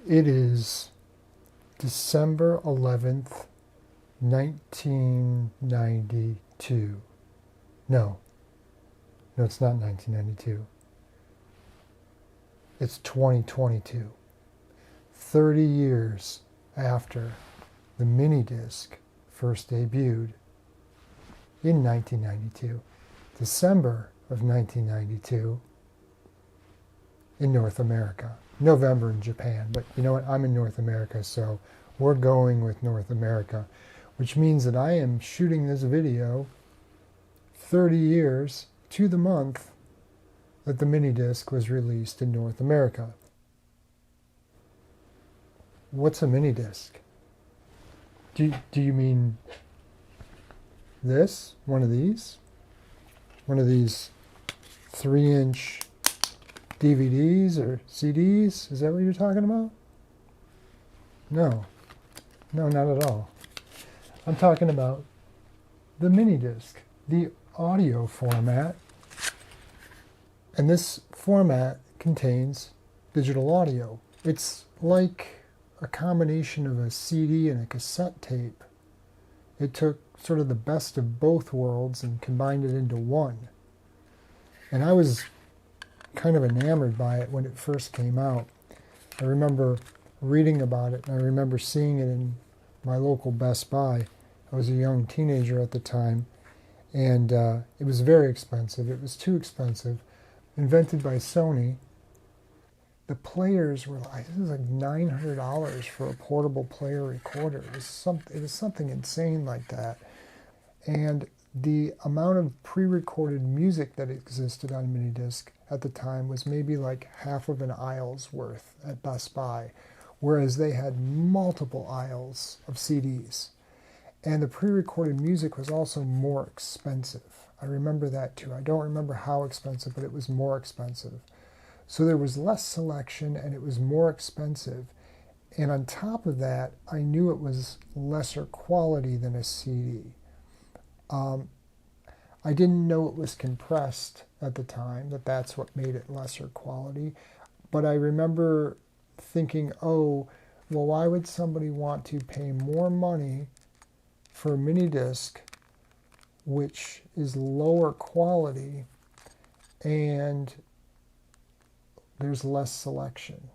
It is December 11th, 1992. No, it's not 1992. It's 2022. 30 years after the MiniDisc first debuted in 1992. December of 1992 in North America. November in Japan, but you know what? I'm in North America, so we're going with North America, which means that I am shooting this video 30 years to the month that the MiniDisc was released in North America. What's a MiniDisc? Do you mean this? One of these? One of these 3-inch DVDs or CDs? Is that what you're talking about? No, not at all. I'm talking about the MiniDisc, the audio format. And this format contains digital audio. It's like a combination of a CD and a cassette tape. It took sort of the best of both worlds and combined it into one. And I was kind of enamored by it when it first came out. I remember reading about it, and I remember seeing it in my local Best Buy. I was a young teenager at the time, and it was very expensive. It was too expensive. Invented by Sony. The players were like, this is like $900 for a portable player recorder. It was something insane like that. And the amount of pre-recorded music that existed on MiniDisc at the time was maybe like half of an aisle's worth at Best Buy, whereas they had multiple aisles of CDs. And the pre-recorded music was also more expensive. I remember that too. I don't remember how expensive, but it was more expensive. So there was less selection and it was more expensive. And on top of that, I knew it was lesser quality than a CD. I didn't know it was compressed at the time, that's what made it lesser quality. But I remember thinking, oh, well, why would somebody want to pay more money for a MiniDisc, which is lower quality and there's less selection?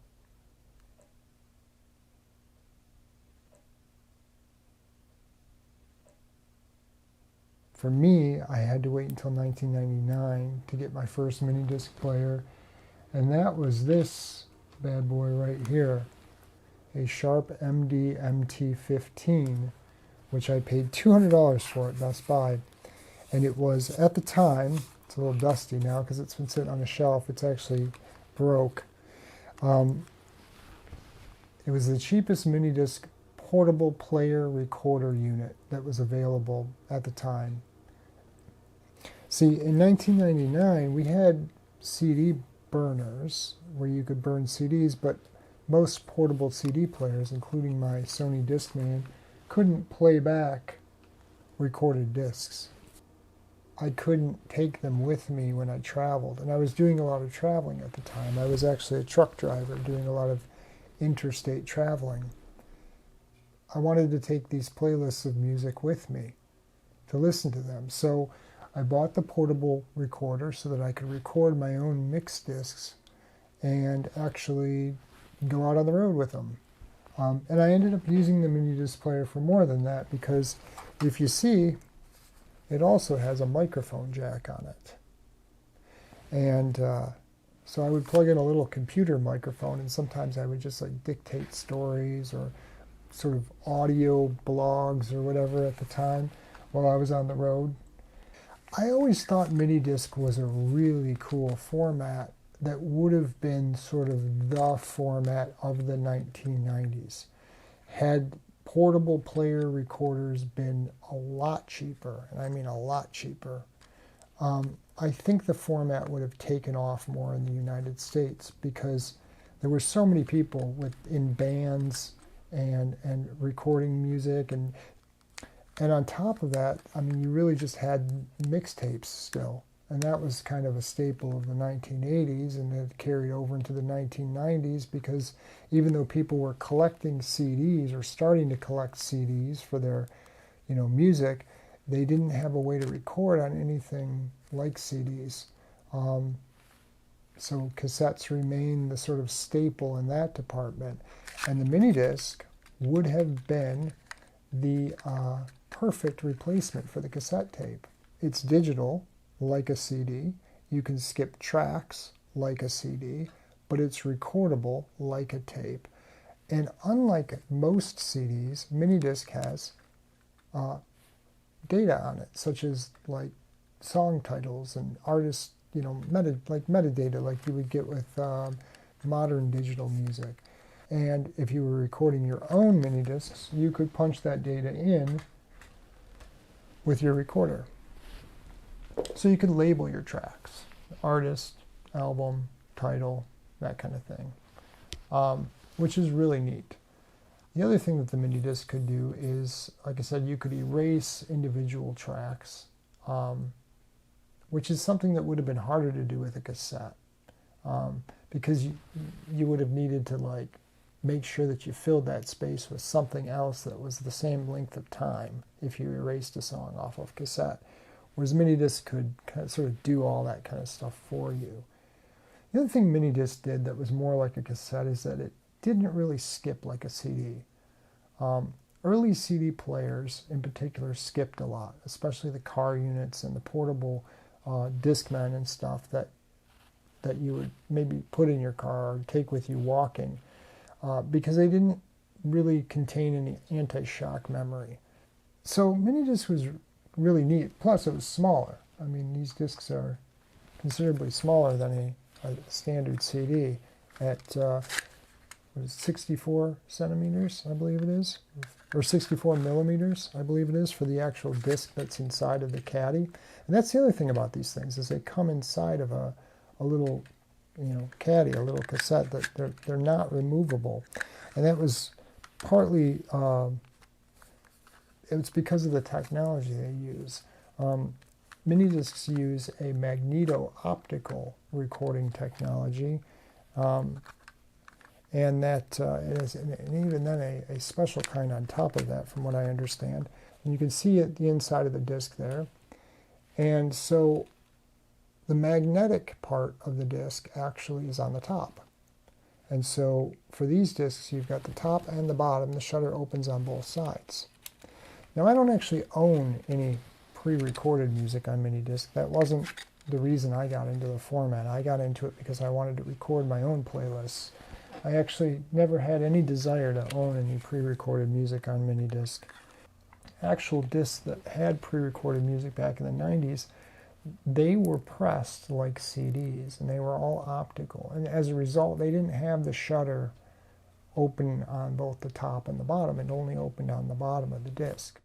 For me, I had to wait until 1999 to get my first MiniDisc player, and that was this bad boy right here, a Sharp MD MT15, which I paid $200 for at Best Buy. And it was, at the time, it's a little dusty now because it's been sitting on a shelf, it's actually broke. It was the cheapest MiniDisc portable player recorder unit that was available at the time. See, in 1999, we had CD burners where you could burn CDs, but most portable CD players, including my Sony Discman, couldn't play back recorded discs. I couldn't take them with me when I traveled, and I was doing a lot of traveling at the time. I was actually a truck driver doing a lot of interstate traveling. I wanted to take these playlists of music with me to listen to them. So I bought the portable recorder so that I could record my own mix discs and actually go out on the road with them. And I ended up using the MiniDisc player for more than that, because if you see, it also has a microphone jack on it. And so I would plug in a little computer microphone, and sometimes I would just like dictate stories or sort of audio blogs or whatever at the time while I was on the road. I always thought MiniDisc was a really cool format that would have been sort of the format of the 1990s. Had portable player recorders been a lot cheaper, and I mean a lot cheaper, I think the format would have taken off more in the United States, because there were so many people in bands and recording music, and on top of that, I mean, you really just had mixtapes still And that was kind of a staple of the 1980s, and it carried over into the 1990s, because even though people were collecting CDs or starting to collect CDs for their, music, they didn't have a way to record on anything like CDs. So cassettes remain the sort of staple in that department. And the MiniDisc would have been the perfect replacement for the cassette tape. It's digital, like a CD. You can skip tracks, like a CD, but it's recordable, like a tape. And unlike most CDs, MiniDisc has data on it, such as like song titles and artist, metadata, like you would get with modern digital music. And if you were recording your own MiniDiscs, you could punch that data in with your recorder. So you could label your tracks, artist, album, title, that kind of thing, which is really neat. The other thing that the MiniDisc could do is, like I said, you could erase individual tracks, which is something that would have been harder to do with a cassette, because you would have needed to make sure that you filled that space with something else that was the same length of time if you erased a song off of cassette. Whereas MiniDisc could kind of sort of do all that kind of stuff for you. The other thing MiniDisc did that was more like a cassette is that it didn't really skip like a CD. Early CD players in particular skipped a lot, especially the car units and the portable Discmen and stuff that you would maybe put in your car or take with you walking, because they didn't really contain any anti-shock memory. So MiniDisc was really neat. Plus, it was smaller. I mean, these discs are considerably smaller than a standard CD at 64 centimeters, I believe it is, or 64 millimeters, I believe it is, for the actual disc that's inside of the caddy. And that's the other thing about these things, is they come inside of a little, caddy, a little cassette, that they're not removable. And that was partly it's because of the technology they use. MiniDiscs use a magneto-optical recording technology, and that is, and even then, a special kind on top of that, from what I understand. And you can see it, the inside of the disc there. And so the magnetic part of the disc actually is on the top. And so for these discs, you've got the top and the bottom. The shutter opens on both sides. Now, I don't actually own any pre-recorded music on MiniDisc. That wasn't the reason I got into the format. I got into it because I wanted to record my own playlists. I actually never had any desire to own any pre-recorded music on MiniDisc. Actual discs that had pre-recorded music back in the 90s, they were pressed like CDs, and they were all optical. And as a result, they didn't have the shutter open on both the top and the bottom. It only opened on the bottom of the disc.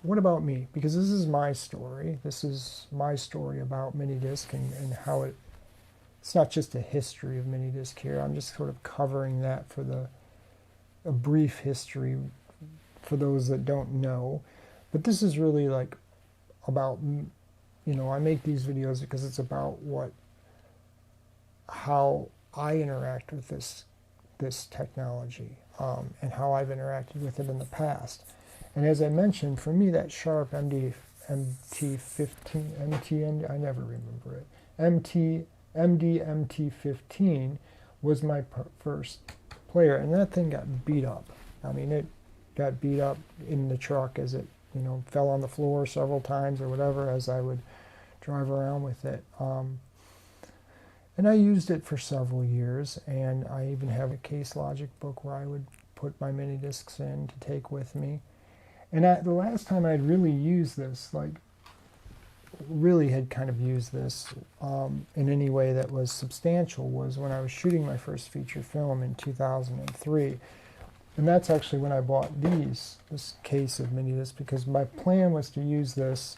What about me? Because this is my story. This is my story about MiniDisc and how it's not just a history of MiniDisc here. I'm just sort of covering that for a brief history for those that don't know. But this is really about, I make these videos because it's about how I interact with this technology, and how I've interacted with it in the past. And as I mentioned, for me, that Sharp MT15, I never remember it, MT15 was my first player, and that thing got beat up. I mean, it got beat up in the truck as it, fell on the floor several times or whatever as I would drive around with it. And I used it for several years, and I even have a Case Logic book where I would put my MiniDiscs in to take with me. And the last time I'd really used this, really had kind of used this in any way that was substantial, was when I was shooting my first feature film in 2003. And that's actually when I bought this case of MiniDisc, because my plan was to use this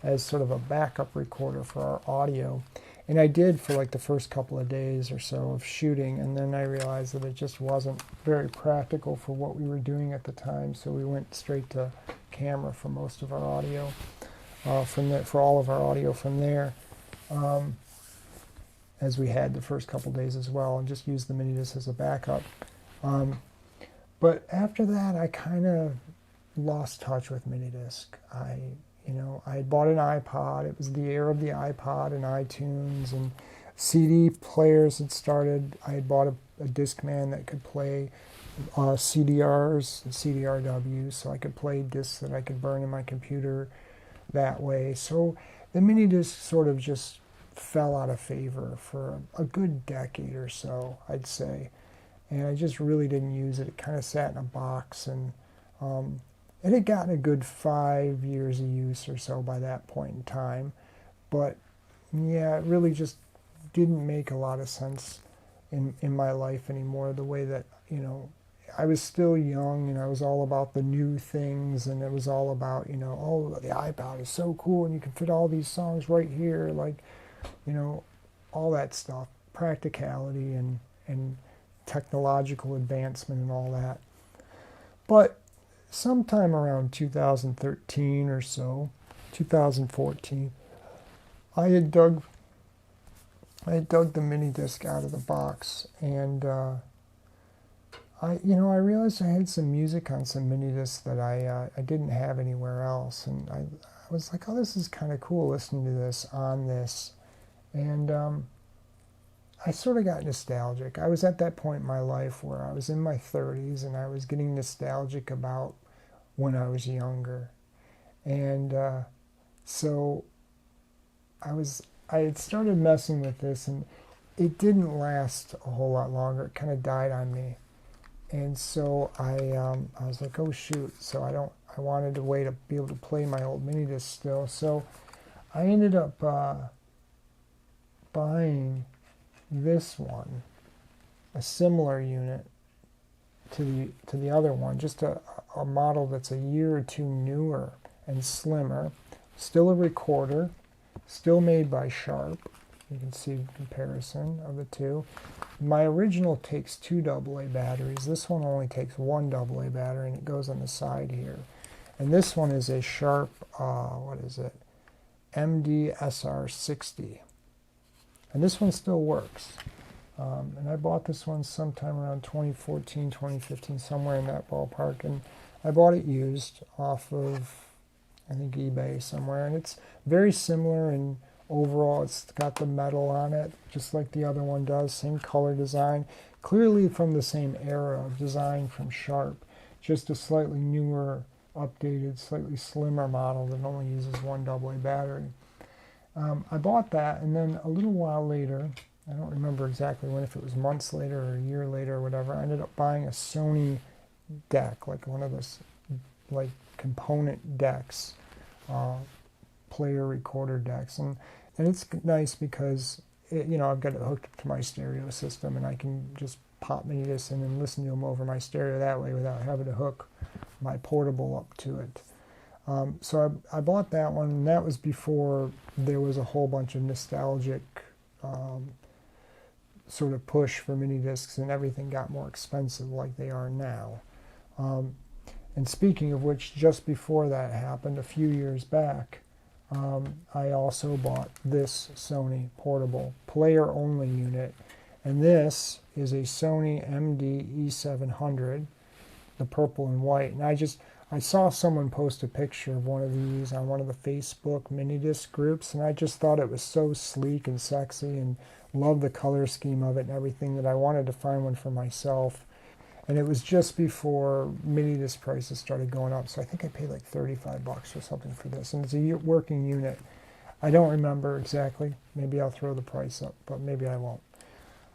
as sort of a backup recorder for our audio. And I did for like the first couple of days or so of shooting, and then I realized that it just wasn't very practical for what we were doing at the time, so we went straight to camera for most of our audio, for all of our audio from there, as we had the first couple days as well, and just used the MiniDisc as a backup. But after that, I kind of lost touch with MiniDisc. I had bought an iPod. It was the era of the iPod and iTunes, and CD players had started. I had bought a Discman that could play CDRs and CDRWs, so I could play discs that I could burn in my computer that way. So the MiniDisc sort of just fell out of favor for a good decade or so, I'd say. And I just really didn't use it. It kind of sat in a box, and it had gotten a good 5 years of use or so by that point in time. But yeah, it really just didn't make a lot of sense in my life anymore, the way that, I was still young, and I was all about the new things, and it was all about, oh, the iPod is so cool, and you can fit all these songs right here, like, all that stuff, practicality and technological advancement and all that. But sometime around 2013 or so, 2014, I had dug the MiniDisc out of the box, and I realized I had some music on some MiniDiscs that I didn't have anywhere else, and I was like, oh, this is kind of cool listening to this on this, and I sort of got nostalgic. I was at that point in my life where I was in my 30s, and I was getting nostalgic about when I was younger. And so I had started messing with this, and it didn't last a whole lot longer. It kind of died on me. And so I was like, oh shoot. So I wanted a way to be able to play my old MiniDisc still. So I ended up buying this one, a similar unit to the other one, just a model that's a year or two newer and slimmer, still a recorder, still made by Sharp. You can see the comparison of the two. My original takes 2 AA batteries. This one only takes 1 AA battery, and it goes on the side here. And this one is a Sharp, MDSR60. And this one still works. And I bought this one sometime around 2014, 2015, somewhere in that ballpark. And I bought it used off of, I think, eBay somewhere. And it's very similar in overall. It's got the metal on it, just like the other one does. Same color design. Clearly from the same era of design from Sharp. Just a slightly newer, updated, slightly slimmer model that only uses 1 AA battery. I bought that, and then a little while later, I don't remember exactly when, if it was months later or a year later or whatever, I ended up buying a Sony deck, like one of those like component decks, player recorder decks, and it's nice because I've got it hooked up to my stereo system, and I can just pop MiniDisc in and listen to them over my stereo that way without having to hook my portable up to it. So I bought that one, and that was before there was a whole bunch of nostalgic sort of push for MiniDiscs, and everything got more expensive like they are now. And speaking of which, just before that happened, a few years back, I also bought this Sony portable player-only unit, and this is a Sony MD E700, the purple and white. And I saw someone post a picture of one of these on one of the Facebook MiniDisc groups, and I just thought it was so sleek and sexy, and loved the color scheme of it and everything, that I wanted to find one for myself. And it was just before MiniDisc prices started going up, so I think I paid like $35 or something for this, and it's a working unit. I don't remember exactly. Maybe I'll throw the price up, but maybe I won't.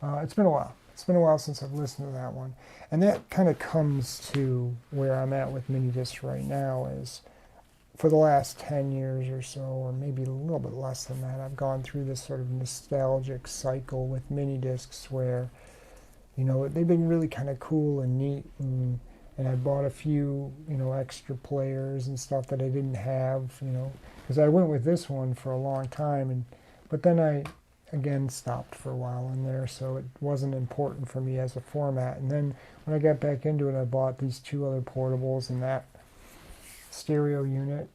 It's been a while. It's been a while since I've listened to that one. And that kind of comes to where I'm at with MiniDisc right now, is for the last 10 years or so, or maybe a little bit less than that, I've gone through this sort of nostalgic cycle with MiniDiscs where, they've been really kind of cool and neat, and I bought a few, extra players and stuff that I didn't have, because I went with this one for a long time, but then I again stopped for a while in there, so it wasn't important for me as a format. And then when I got back into it, I bought these 2 other portables and that stereo unit.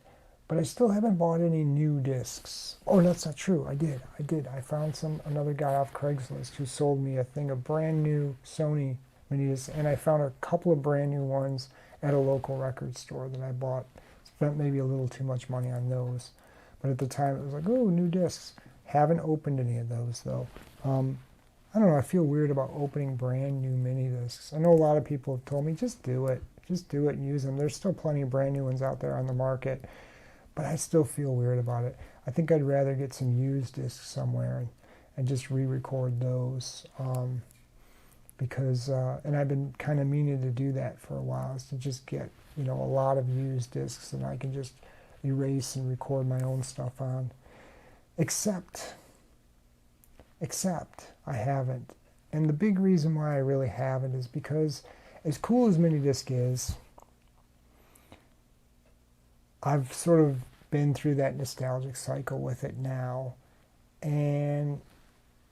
But I still haven't bought any new discs. Oh, that's not true. I did. I found another guy off Craigslist who sold me a thing of brand new Sony MiniDiscs, and I found a couple of brand new ones at a local record store that I bought. Spent maybe a little too much money on those, but at the time it was like, oh, new discs. Haven't opened any of those though. I don't know. I feel weird about opening brand new MiniDiscs. I know a lot of people have told me just do it and use them. There's still plenty of brand new ones out there on the market. But I still feel weird about it. I think I'd rather get some used discs somewhere and just re-record those. Because, and I've been kind of meaning to do that for a while, is to just get, a lot of used discs that I can just erase and record my own stuff on. Except I haven't. And the big reason why I really haven't is because as cool as MiniDisc is, I've sort of been through that nostalgic cycle with it now, and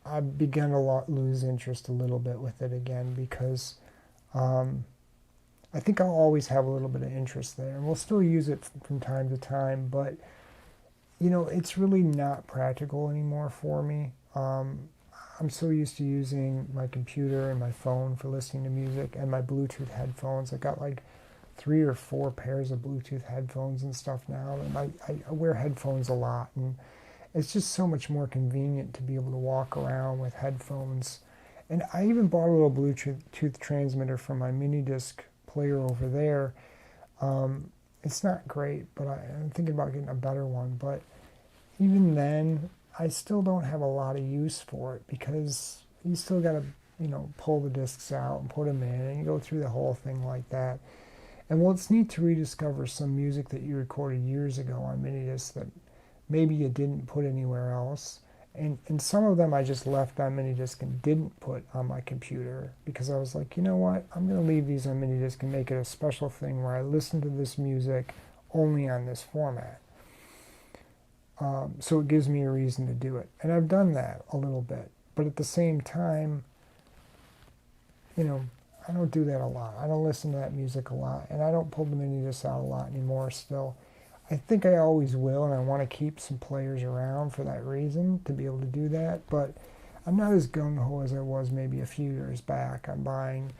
I've begun to lose interest a little bit with it again because I think I'll always have a little bit of interest there, and we'll still use it from time to time, but it's really not practical anymore for me. I'm so used to using my computer and my phone for listening to music and my Bluetooth headphones. I got like 3 or 4 pairs of Bluetooth headphones and stuff now, and I wear headphones a lot, and it's just so much more convenient to be able to walk around with headphones. And I even bought a little Bluetooth transmitter for my MiniDisc player over there. It's not great, but I'm thinking about getting a better one. But even then, I still don't have a lot of use for it because you still got to, pull the discs out and put them in, and you go through the whole thing like that. And well, it's neat to rediscover some music that you recorded years ago on MiniDisc that maybe you didn't put anywhere else. And some of them I just left on MiniDisc and didn't put on my computer because I was like, you know what, I'm going to leave these on MiniDisc and make it a special thing where I listen to this music only on this format. So it gives me a reason to do it. And I've done that a little bit. But at the same time, I don't do that a lot. I don't listen to that music a lot, and I don't pull the MiniDisc out a lot anymore still. I think I always will, and I want to keep some players around for that reason, to be able to do that, but I'm not as gung-ho as I was maybe a few years back. I'm buying,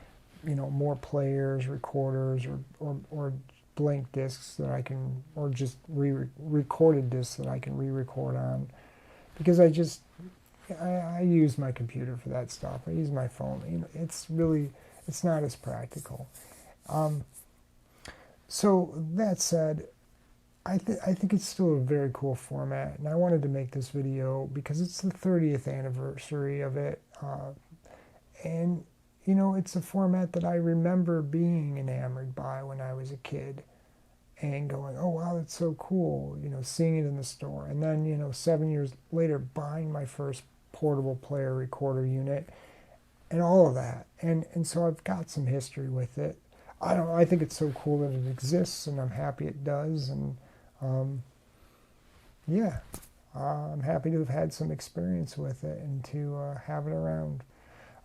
more players, recorders, or blank discs that I can, or just recorded discs that I can re-record on, because I use my computer for that stuff. I use my phone. It's not as practical. So that said, I think it's still a very cool format, and I wanted to make this video because it's the 30th anniversary of it, and it's a format that I remember being enamored by when I was a kid, and going, oh wow, that's so cool, seeing it in the store, and then 7 years later buying my first portable player recorder unit, and all of that, and so I've got some history with it. I think it's so cool that it exists, and I'm happy it does, and yeah, I'm happy to have had some experience with it and to have it around.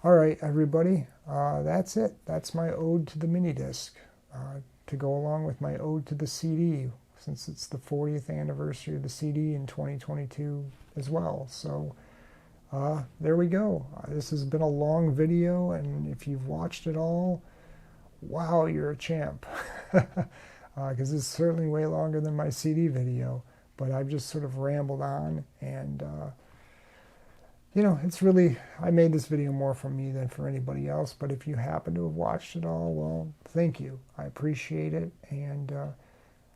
All right, everybody, that's it. That's my ode to the MiniDisc, to go along with my ode to the CD, since it's the 40th anniversary of the CD in 2022 as well. So there we go. This has been a long video, and if you've watched it all, wow, you're a champ. Because it's certainly way longer than my CD video, but I've just sort of rambled on, and it's really, I made this video more for me than for anybody else, but if you happen to have watched it all, well, thank you. I appreciate it, and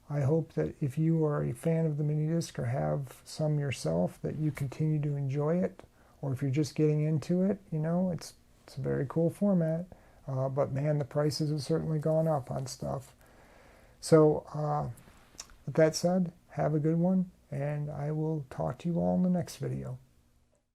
I hope that if you are a fan of the MiniDisc or have some yourself, that you continue to enjoy it, or if you're just getting into it, it's a very cool format, but man, the prices have certainly gone up on stuff. So, with that said, have a good one, and I will talk to you all in the next video.